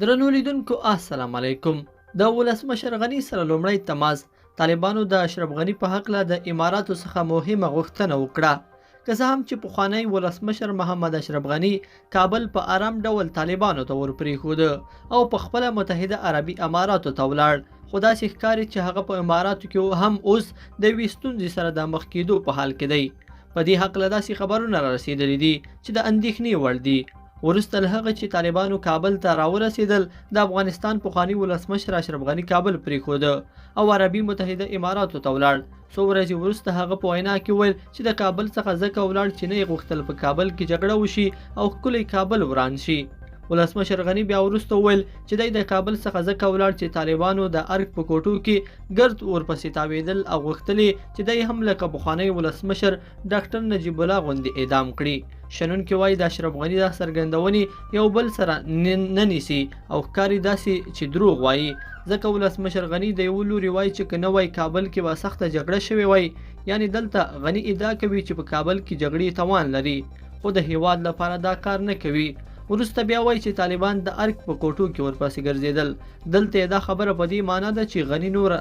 درنو لیدونکو السلام علیکم. د ولسمشر غني سره لومړی تماس طالبانو د اشرف غني په حقله د اماراتو څخه مهمه غوښتنه وکړه. که څه هم چې پخوانی ولسمشر محمد اشرف غني کابل په آرام ډول طالبانو ته ورپرېښوده او په خپله متحده عربي اماراتو ته ولاړ، خو داسې ښکاري چې هغه په اماراتو کې هم اوس د یوې ستونزې سره د مخ کېدو په حال کې دی. په دې هکله داسې خبرونه را رسېدلي دي چې د اندېښنې وړ دي. وروسته له هغه چې طالبانو کابل ته راورسېدل، د افغانستان پخواني ولسمشر اشرف غني کابل پرېښوده او عربي متحده اماراتو ته ولاړ. څو ورځې وروسته هغه په وینا کې وویل چې د کابل څخه ځکه ولاړ چې نه یې غوښتل په کابل کې جګړه وشي او ښکلی کابل وران شي. ولسمشر غني بیا وروسته وویل چې دی د کابل څخه ځکه ولاړ چې طالبانو د ارګ په کوټو کې ګرد ورپسې تاوېدل او غوښتل چې دی هم لکه پخوانی ولسمشر ډاکټر نجیب الله غوندې اعدام کړي. شنونکي وایي د اشرف غني دا څرګندونې یو بل سره نه نیسي او ښکاري داسې چې دروغ وایي، ځکه ولسمشر غني د یو لوري وایي چې که نه وای کابل کې به سخته جګړه شوې وای، یعنی دلته غني ادعا کوي چې په کابل کې جګړې توان لري خو د هیواد لپاره دا کار نه کوي. وروسته بیا وایي چې طالبان د ارګ په کوټو کې ورپسې ګرځېدل. دلته یې دا خبره په دې معنا ده چې غني نور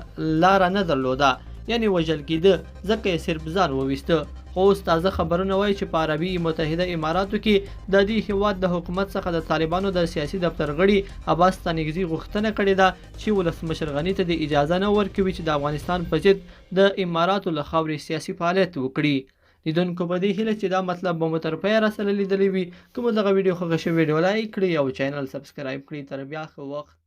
لاره نه درلوده، یعنی وژل کېده، ځکه یې صرف ځان وویسته. خو اوس تازه خبرونه وایي چې په عربي متحده اماراتو کې د دې هیواد د حکومت څخه د طالبانو د سیاسي دفتر غړي عباس ستانکزي غوښتنه کړې ده چې ولسمشر غني ته د اجازه نه ورکوي چې د افغانستان په ضد د اماراتو له خاورې سیاسي فعالیت وکړي. لیدونکو په دې هیله چې دا مطلب به مو تر پایه راسره لیدلی وي. که مو دغه ویډیو خوښه شوې ویډیو لایک کړئ او چینل سبسکرایب کړئ. تر بیا ښه وخت.